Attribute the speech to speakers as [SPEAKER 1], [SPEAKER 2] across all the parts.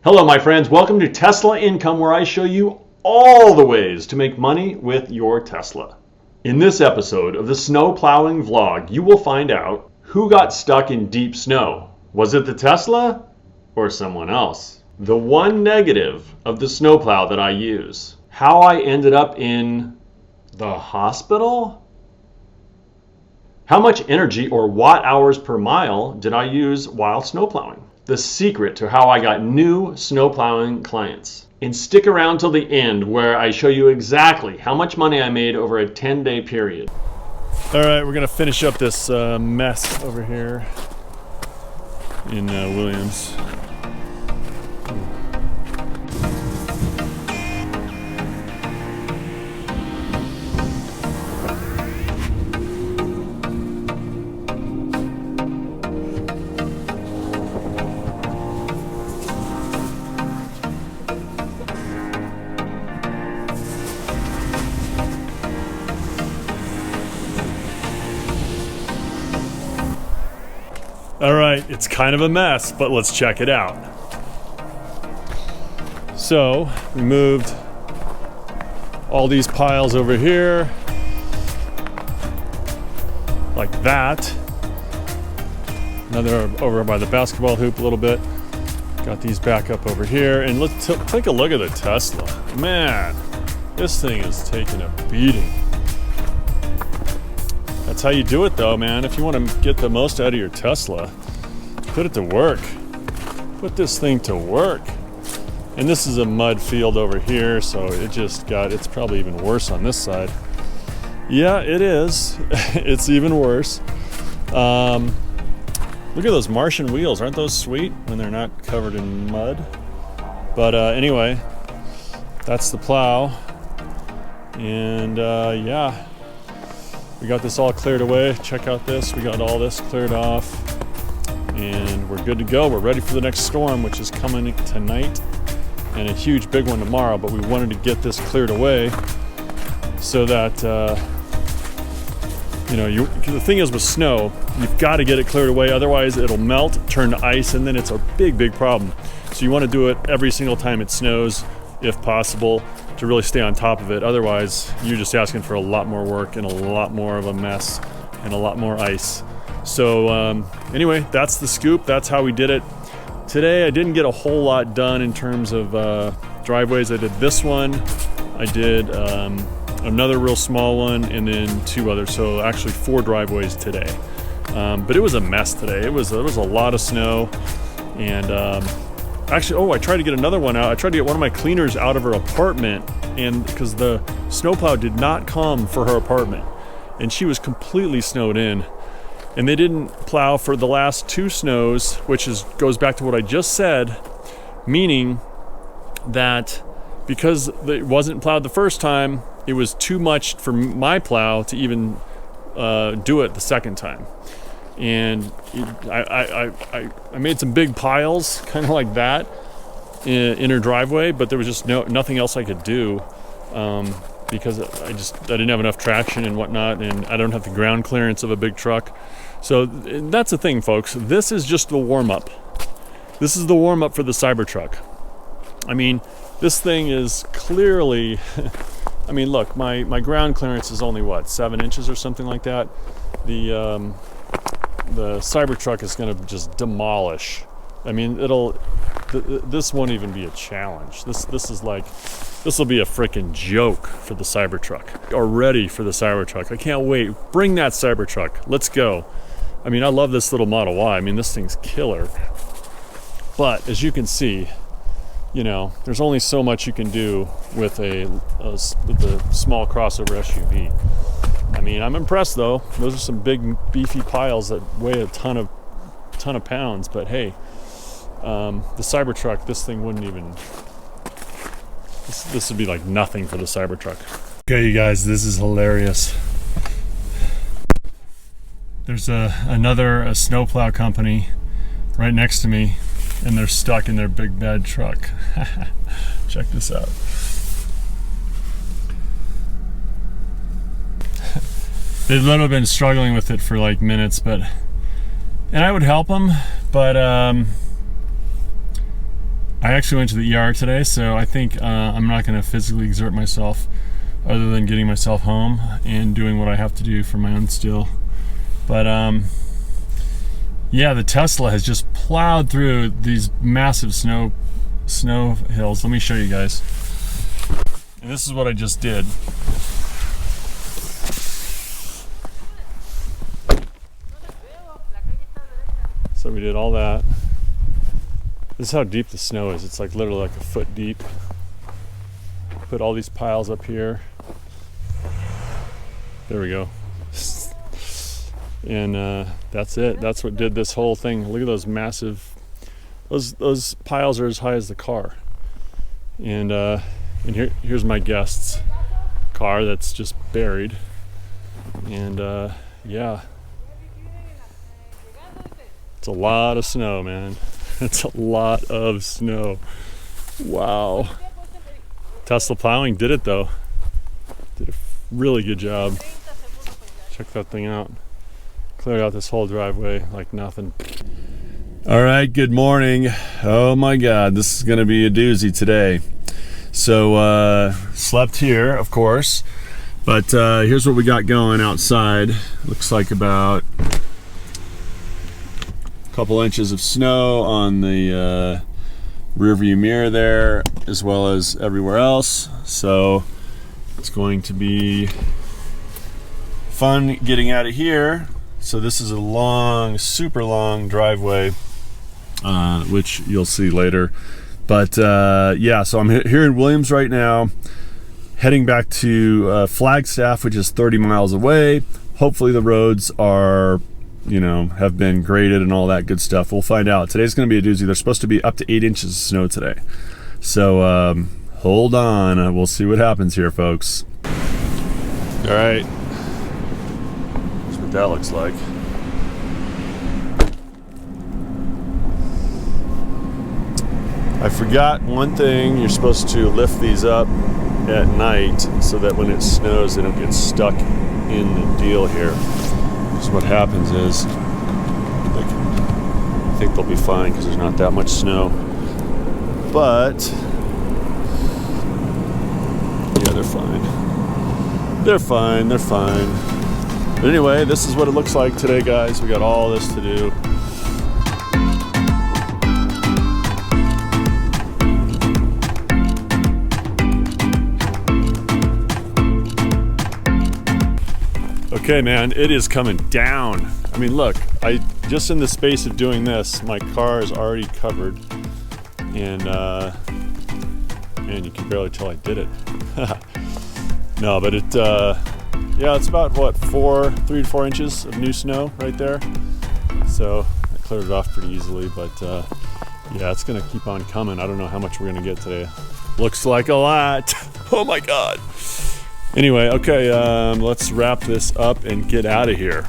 [SPEAKER 1] Hello my friends, welcome to Tesla Income, where I show you all the ways to make money with your Tesla. In this episode of the snow plowing vlog, you will find out who got stuck in deep snow. Was it the Tesla or someone else? The one negative of the snowplow that I use. How I ended up in the hospital? How much energy or watt hours per mile did I use while snowplowing? The secret to how I got new snowplowing clients. And stick around till the end where I show you exactly how much money I made over a 10-day period.
[SPEAKER 2] All right, we're gonna finish up this mess over here in Williams. All right, it's kind of a mess, but let's check it out. So we moved all these piles over here, like that. Another over by the basketball hoop a little bit. Got these back up over here, and let's take a look at the Tesla. Man, this thing is taking a beating. That's how you do it though, man. If you want to get the most out of your Tesla, put it to work. Put this thing to work. And this is a mud field over here, so it's probably even worse on this side. Yeah, it is. It's even worse. Look at those Martian wheels. Aren't those sweet when they're not covered in mud? But anyway, that's the plow. And yeah. We got this all cleared away. Check out this. We got all this cleared off. And we're good to go. We're ready for the next storm, which is coming tonight. And a huge big one tomorrow. But we wanted to get this cleared away so that, the thing is with snow, you've got to get it cleared away. Otherwise, it'll melt, turn to ice, and then it's a big, big problem. So you want to do it every single time it snows, if possible, to really stay on top of it. Otherwise, you're just asking for a lot more work and a lot more of a mess and a lot more ice. So anyway, that's the scoop. That's how we did it. Today, I didn't get a whole lot done in terms of driveways. I did this one. I did another real small one, and then two others. So actually 4 driveways today. But it was a mess today. There was a lot of snow, and actually, I tried to get another one out. I tried to get one of my cleaners out of her apartment, and because the snowplow did not come for her apartment, and she was completely snowed in, and they didn't plow for the last 2 snows, which goes back to what I just said, meaning that because it wasn't plowed the first time, it was too much for my plow to even do it the second time. And I made some big piles, kind of like that, in her driveway, but there was just nothing else I could do because I didn't have enough traction and whatnot, and I don't have the ground clearance of a big truck. So that's the thing, folks. This is just the warm-up. This is the warm-up for the Cybertruck. I mean, this thing is clearly... I mean, look, my ground clearance is only, 7 inches or something like that. The Cybertruck is going to just demolish. I mean, this won't even be a challenge. This will be a freaking joke for the Cybertruck. Already for the Cybertruck. I can't wait. Bring that Cybertruck. Let's go. I mean, I love this little Model Y. I mean, this thing's killer. But as you can see, there's only so much you can do with a small crossover SUV. I mean, I'm impressed though. Those are some big beefy piles that weigh a ton of pounds. But hey, the Cybertruck, this thing wouldn't even. This would be like nothing for the Cybertruck. Okay, you guys, this is hilarious. There's another snowplow company right next to me, and they're stuck in their big bad truck. Check this out. They've literally been struggling with it for like minutes, and I would help them, but I actually went to the ER today, so I think I'm not going to physically exert myself other than getting myself home and doing what I have to do for my own steel. But yeah, the Tesla has just plowed through these massive snow hills. Let me show you guys. And this is what I just did. So we did all that. This is how deep the snow is. It's like literally like a foot deep. Put all these piles up here. There we go. And that's it. That's what did this whole thing. Look at those massive, those piles are as high as the car. And here's my guest's car that's just buried. And yeah, it's a lot of snow, man. It's a lot of snow. Wow. Tesla Plowing did it though. Did a really good job. Check that thing out. Cleared out this whole driveway like nothing. All right, good morning. Oh my God, this is gonna be a doozy today. So slept here, of course, but here's what we got going outside. Looks like about a couple inches of snow on the rear view mirror there, as well as everywhere else. So it's going to be fun getting out of here. So this is a long, super long driveway, which you'll see later. But yeah, so I'm here in Williams right now, heading back to Flagstaff, which is 30 miles away. Hopefully the roads are, you know, have been graded and all that good stuff. We'll find out. Today's going to be a doozy. There's supposed to be up to 8 inches of snow today. So hold on. We'll see what happens here, folks. All right. That's what that looks like. I forgot one thing. You're supposed to lift these up at night so that when it snows, they don't get stuck in the deal here. So what happens is, I think they'll be fine because there's not that much snow. But yeah, they're fine. They're fine. They're fine. But anyway, this is what it looks like today, guys. We got all this to do. Okay, man, it is coming down. I mean, look, just in the space of doing this, my car is already covered, and man, you can barely tell I did it. No, but yeah, it's about what, 3 to 4 inches of new snow right there. So I cleared it off pretty easily, but yeah, it's gonna keep on coming. I don't know how much we're gonna get today. Looks like a lot. Oh my God. Anyway, okay, let's wrap this up and get out of here.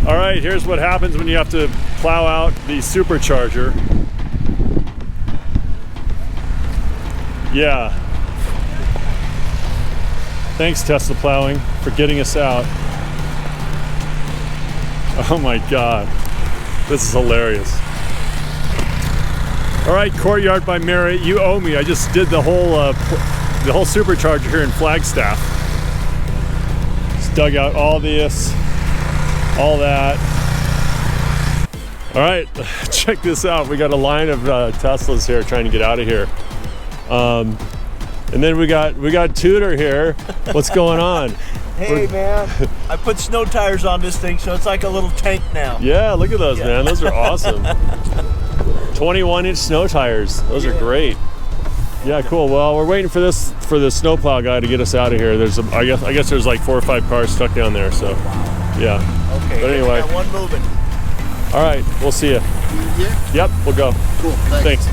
[SPEAKER 2] All right, here's what happens when you have to plow out the supercharger. Yeah. Thanks, Tesla Plowing, for getting us out. Oh my God, this is hilarious. All right, Courtyard by Marriott, you owe me. I just did the whole supercharger here in Flagstaff. Just dug out all this, all that. All right, check this out. We got a line of Teslas here trying to get out of here. And then we got Tudor here. What's going on?
[SPEAKER 3] Hey man, I put snow tires on this thing, so it's like a little tank now.
[SPEAKER 2] Yeah, look at those, man. Those are awesome. 21-inch snow tires. Those are great. Yeah, cool. Well, we're waiting for the snowplow guy to get us out of here. I guess there's like 4 or 5 cars stuck down there. So, yeah.
[SPEAKER 3] Okay.
[SPEAKER 2] But anyway,
[SPEAKER 3] got one moving.
[SPEAKER 2] All right, we'll see you.
[SPEAKER 3] Yeah.
[SPEAKER 2] Yep, we'll go.
[SPEAKER 3] Cool. Thanks.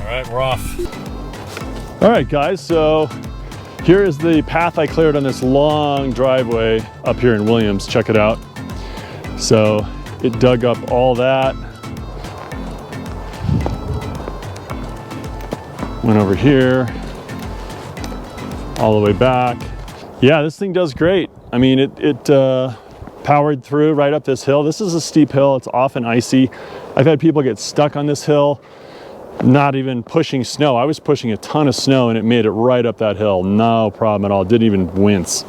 [SPEAKER 2] All right, we're off. All right, guys, so here is the path I cleared on this long driveway up here in Williams. Check it out. So it dug up all that. Went over here, all the way back. Yeah, this thing does great. I mean, it powered through right up this hill. This is a steep hill. It's often icy. I've had people get stuck on this hill, not even pushing snow. I was pushing a ton of snow and it made it right up that hill. No problem at all. Didn't even wince.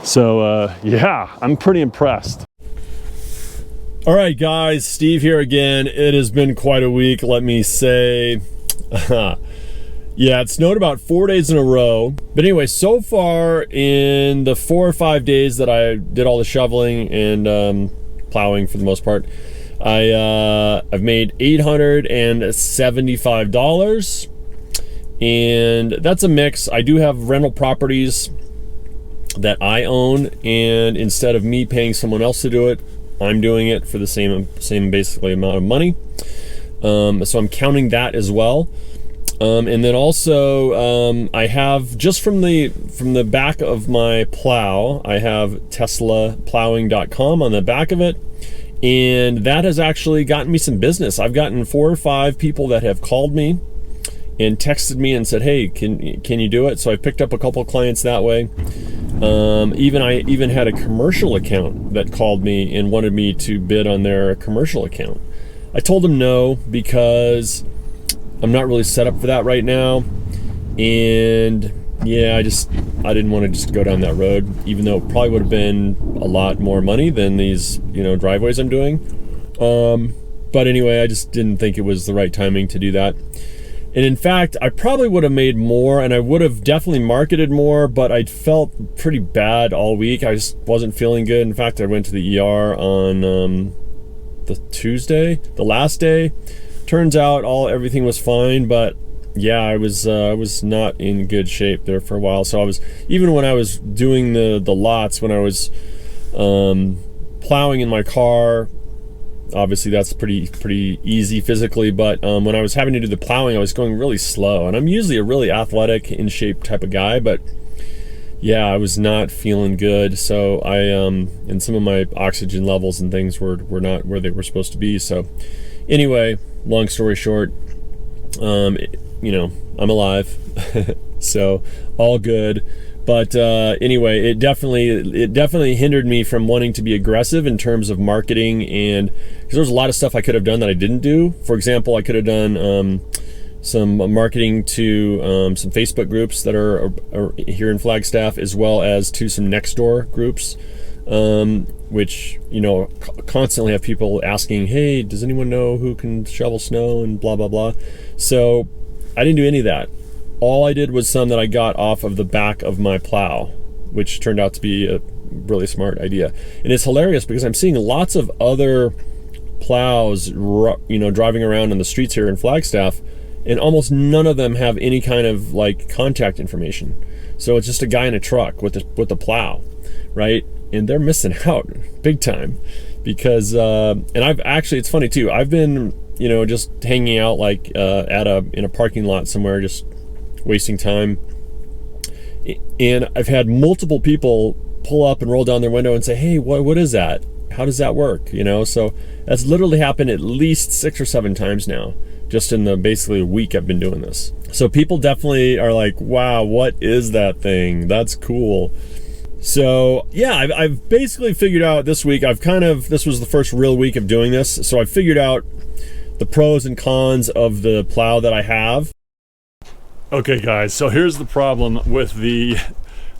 [SPEAKER 2] So yeah, I'm pretty impressed. All right, guys, Steve here again. It has been quite a week, let me say. Yeah, it snowed about 4 days in a row. But anyway, so far in the 4 or 5 days that I did all the shoveling and plowing for the most part, I've made $875, and that's a mix. I do have rental properties that I own, and instead of me paying someone else to do it, I'm doing it for the same basically amount of money. So I'm counting that as well. And then also I have, just from the back of my plow, I have teslaplowing.com on the back of it, and that has actually gotten me some business. I've gotten 4 or 5 people that have called me and texted me and said, hey, can you do it? So I picked up a couple of clients that way. I even had a commercial account that called me and wanted me to bid on their commercial account. I told them no, because I'm not really set up for that right now, and yeah, I didn't want to just go down that road, even though it probably would have been a lot more money than these, driveways I'm doing. But anyway, I just didn't think it was the right timing to do that. And in fact, I probably would have made more, and I would have definitely marketed more, but I felt pretty bad all week. I just wasn't feeling good. In fact, I went to the ER on the Tuesday, the last day. Turns out everything was fine, but yeah, I was not in good shape there for a while. So even when I was doing the lots, when I was plowing in my car, obviously that's pretty easy physically, but when I was having to do the plowing, I was going really slow, and I'm usually a really athletic, in shape type of guy, but yeah, I was not feeling good. So I and some of my oxygen levels and things were not where they were supposed to be. So anyway, long story short, I'm alive, so all good. But anyway, it definitely hindered me from wanting to be aggressive in terms of marketing, and because there was a lot of stuff I could have done that I didn't do. For example, I could have done some marketing to some Facebook groups that are here in Flagstaff, as well as to some next door groups, which constantly have people asking, hey, does anyone know who can shovel snow and blah blah blah. So I didn't do any of that. All I did was some that I got off of the back of my plow, which turned out to be a really smart idea. And it's hilarious because I'm seeing lots of other plows driving around on the streets here in Flagstaff, and almost none of them have any kind of contact information. So it's just a guy in a truck with the plow, right? And they're missing out big time, because and it's funny too, I've been just hanging out in a parking lot somewhere, just wasting time, and I've had multiple people pull up and roll down their window and say, hey, what is that? How does that work? So that's literally happened at least 6 or 7 times now, just in the basically a week I've been doing this. So people definitely are like, wow, what is that thing? That's cool. So yeah, I've basically figured out this week, this was the first real week of doing this, so I figured out the pros and cons of the plow that I have. Okay guys, so here's the problem with the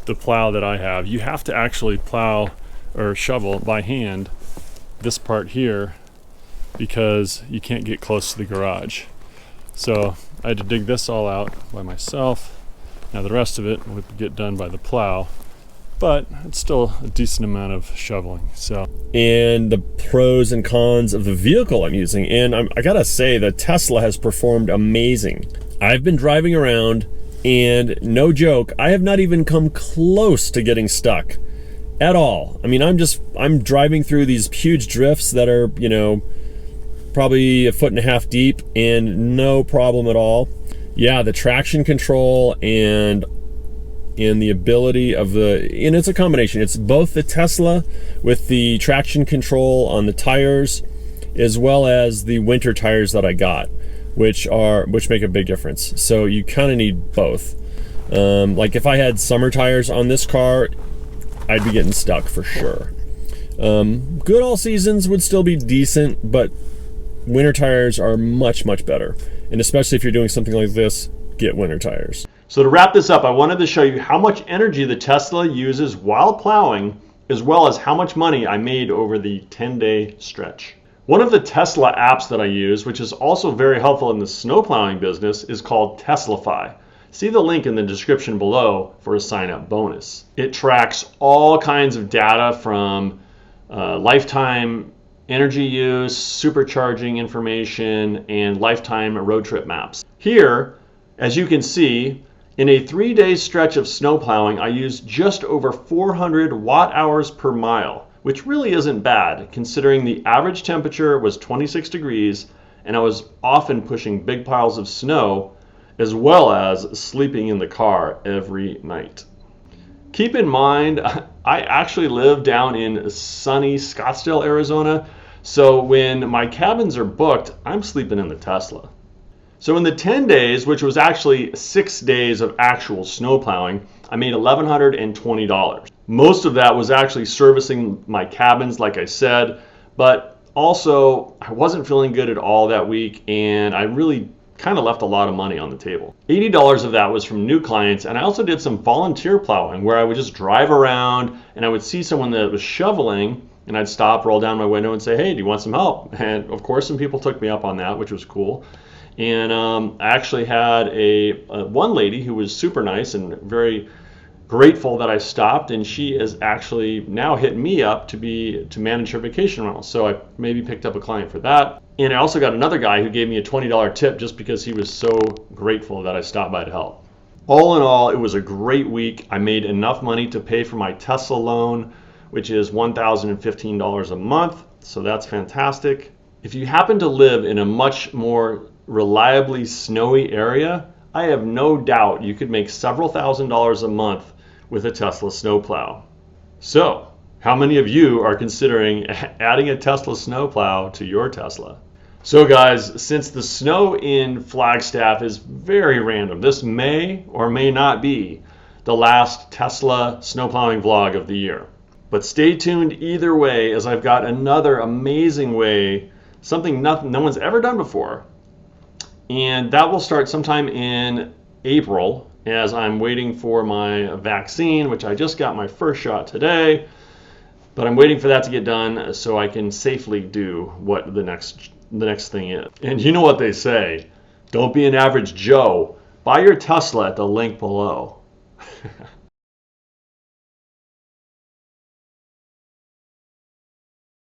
[SPEAKER 2] plow that I have. You have to actually plow or shovel by hand this part here, because you can't get close to the garage. So I had to dig this all out by myself. Now the rest of it would get done by the plow, but it's still a decent amount of shoveling. And the pros and cons of the vehicle I'm using, and I gotta say, the Tesla has performed amazing. I've been driving around, and no joke, I have not even come close to getting stuck at all. I mean, I'm driving through these huge drifts that are, probably 1.5 feet deep, and no problem at all. Yeah, the traction control and the ability of and it's a combination. It's both the Tesla with the traction control on the tires, as well as the winter tires that I got, which make a big difference. So you kind of need both. Like if I had summer tires on this car, I'd be getting stuck for sure. Good all seasons would still be decent, but winter tires are much, much better. And especially if you're doing something like this, get winter tires.
[SPEAKER 1] So to wrap this up, I wanted to show you how much energy the Tesla uses while plowing, as well as how much money I made over the 10-day stretch. One of the Tesla apps that I use, which is also very helpful in the snow plowing business, is called Teslafy. See the link in the description below for a sign-up bonus. It tracks all kinds of data from lifetime energy use, supercharging information, and lifetime road trip maps. Here, as you can see, in a 3-day stretch of snow plowing, I used just over 400 watt-hours per mile, which really isn't bad considering the average temperature was 26 degrees and I was often pushing big piles of snow as well as sleeping in the car every night. Keep in mind, I actually live down in sunny Scottsdale, Arizona, so when my cabins are booked, I'm sleeping in the Tesla. So in the 10 days, which was actually 6 days of actual snow plowing, I made $1,120. Most of that was actually servicing my cabins, like I said, but also I wasn't feeling good at all that week, and I really kind of left a lot of money on the table. $80 of that was from new clients, and I also did some volunteer plowing where I would just drive around and I would see someone that was shoveling and I'd stop, roll down my window and say, hey, do you want some help? And of course some people took me up on that, which was cool. And I actually had one lady who was super nice and very grateful that I stopped, and she is actually now hitting me up to manage her vacation rental. So I maybe picked up a client for that. And I also got another guy who gave me a $20 tip just because he was so grateful that I stopped by to help. All in all, it was a great week. I made enough money to pay for my Tesla loan, which is $1,015 a month. So that's fantastic. If you happen to live in a much more reliably snowy area, I have no doubt you could make several $1,000s a month with a Tesla snowplow. So, how many of you are considering adding a Tesla snowplow to your Tesla? So guys, since the snow in Flagstaff is very random, this may or may not be the last Tesla snowplowing vlog of the year. But stay tuned either way, as I've got another amazing way, something no one's ever done before. And that will start sometime in April as I'm waiting for my vaccine, which I just got my first shot today. But I'm waiting for that to get done so I can safely do what the next thing is. And you know what they say, don't be an average Joe. Buy your Tesla at the link below.